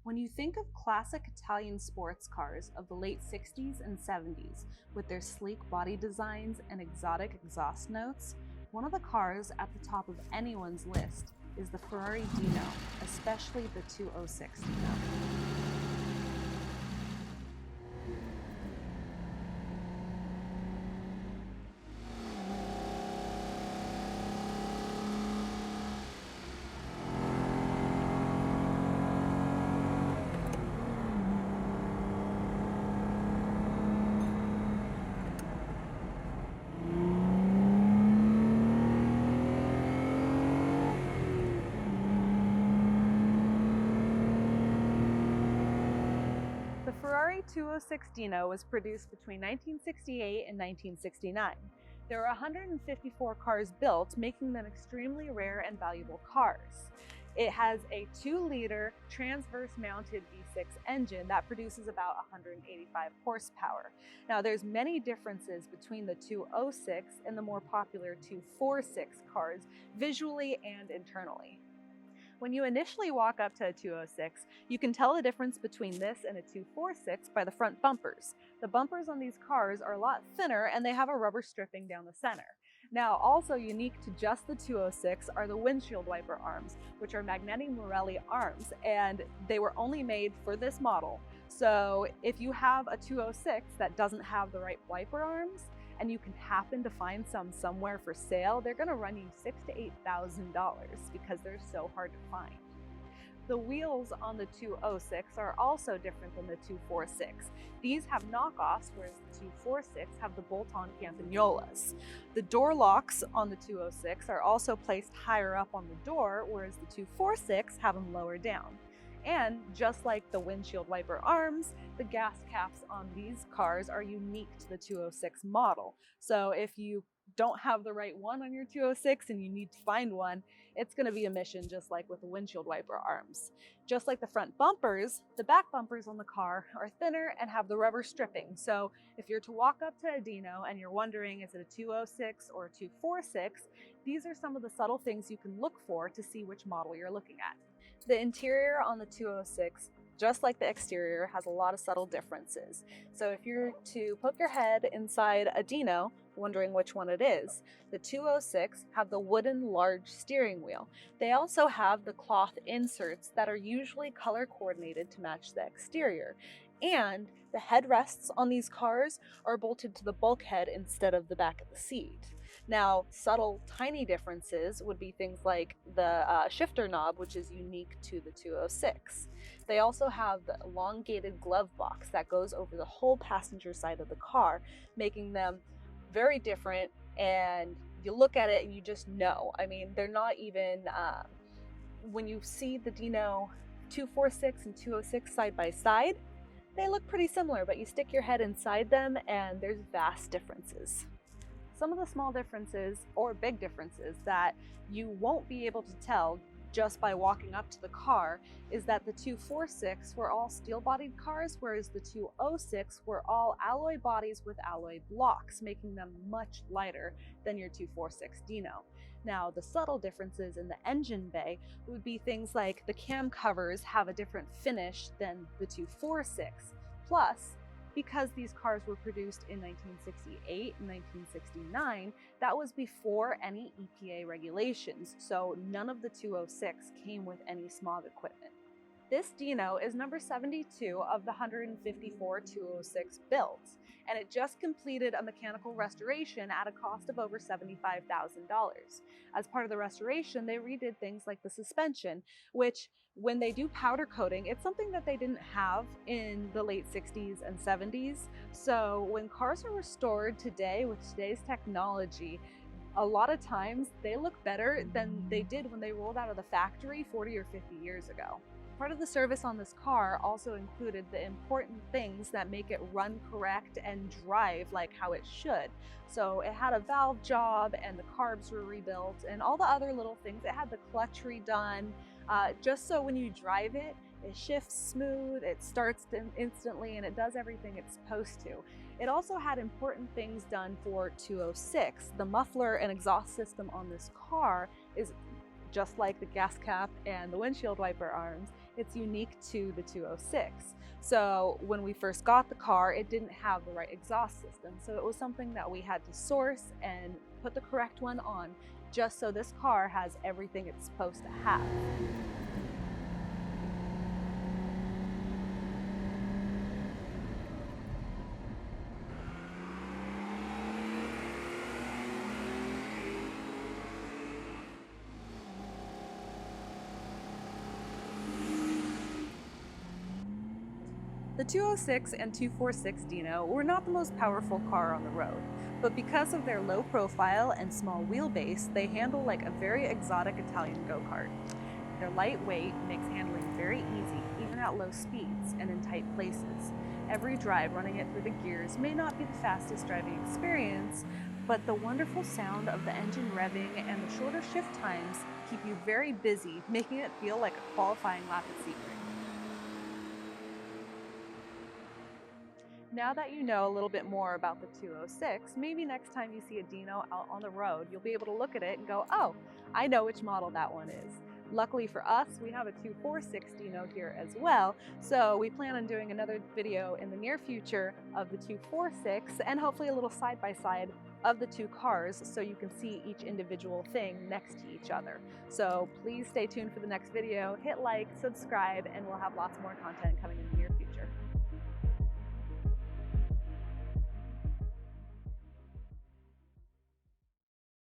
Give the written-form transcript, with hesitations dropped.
When you think of classic Italian sports cars of the late 60s and 70s, with their sleek body designs and exotic exhaust notes, one of the cars at the top of anyone's list is the Ferrari Dino, especially the 206 Dino. The Ferrari 206 Dino was produced between 1968 and 1969. There were 154 cars built, making them extremely rare and valuable cars. It has a 2-liter transverse-mounted V6 engine that produces about 185 horsepower. Now, there's many differences between the 206 and the more popular 246 cars, visually and internally. When you initially walk up to a 206, you can tell the difference between this and a 246 by the front bumpers. The bumpers on these cars are a lot thinner and they have a rubber stripping down the center. Now, also unique to just the 206 are the windshield wiper arms, which are Magneti Marelli arms, and they were only made for this model. So if you have a 206 that doesn't have the right wiper arms, and you can happen to find some somewhere for sale, they're gonna run you $6,000 to $8,000 because they're so hard to find. The wheels on the 206 are also different than the 246. These have knockoffs, whereas the 246 have the bolt-on campagnolas. The door locks on the 206 are also placed higher up on the door, whereas the 246 have them lower down. And just like the windshield wiper arms, the gas caps on these cars are unique to the 206 model. So if you don't have the right one on your 206 and you need to find one, it's going to be a mission just like with the windshield wiper arms. Just like the front bumpers, the back bumpers on the car are thinner and have the rubber stripping. So if you're to walk up to a Dino and you're wondering is it a 206 or a 246, these are some of the subtle things you can look for to see which model you're looking at. The interior on the 206, just like the exterior, has a lot of subtle differences. So if you're to poke your head inside a Dino, wondering which one it is, the 206 have the wooden large steering wheel. They also have the cloth inserts that are usually color coordinated to match the exterior. And the headrests on these cars are bolted to the bulkhead instead of the back of the seat. Now, subtle, tiny differences would be things like the shifter knob, which is unique to the 206. They also have the elongated glove box that goes over the whole passenger side of the car, making them very different, and you look at it and you just know. I mean, they're not even, when you see the Dino 246 and 206 side by side, they look pretty similar, but you stick your head inside them and there's vast differences. Some of the small differences or big differences that you won't be able to tell just by walking up to the car is that the 246 were all steel-bodied cars, whereas the 206 were all alloy bodies with alloy blocks, making them much lighter than your 246 Dino. Now, the subtle differences in the engine bay would be things like the cam covers have a different finish than the 246. Plus, because these cars were produced in 1968 and 1969, that was before any EPA regulations, so none of the 206 came with any smog equipment. This Dino is number 72 of the 154 206 builds, and it just completed a mechanical restoration at a cost of over $75,000. As part of the restoration, they redid things like the suspension, which when they do powder coating, it's something that they didn't have in the late 60s and 70s. So when cars are restored today with today's technology, a lot of times they look better than they did when they rolled out of the factory 40 or 50 years ago. Part of the service on this car also included the important things that make it run correct and drive like how it should. So it had a valve job and the carbs were rebuilt and all the other little things. It had the clutch redone, just so when you drive it, it shifts smooth, it starts instantly, and it does everything it's supposed to. It also had important things done for 206. The muffler and exhaust system on this car is just like the gas cap and the windshield wiper arms, It's unique to the 206. So when we first got the car, it didn't have the right exhaust system. So it was something that we had to source and put the correct one on, just so this car has everything it's supposed to have. The 206 and 246 Dino were not the most powerful car on the road, but because of their low profile and small wheelbase, they handle like a very exotic Italian go-kart. Their lightweight makes handling very easy, even at low speeds and in tight places. Every drive running it through the gears may not be the fastest driving experience, but the wonderful sound of the engine revving and the shorter shift times keep you very busy, making it feel like a qualifying lap at Sebring. Now that you know a little bit more about the 206, maybe next time you see a Dino out on the road, you'll be able to look at it and go, oh, I know which model that one is. Luckily for us, we have a 246 Dino here as well, so we plan on doing another video in the near future of the 246 and hopefully a little side-by-side of the two cars so you can see each individual thing next to each other. So please stay tuned for the next video, hit like, subscribe, and we'll have lots more content coming in.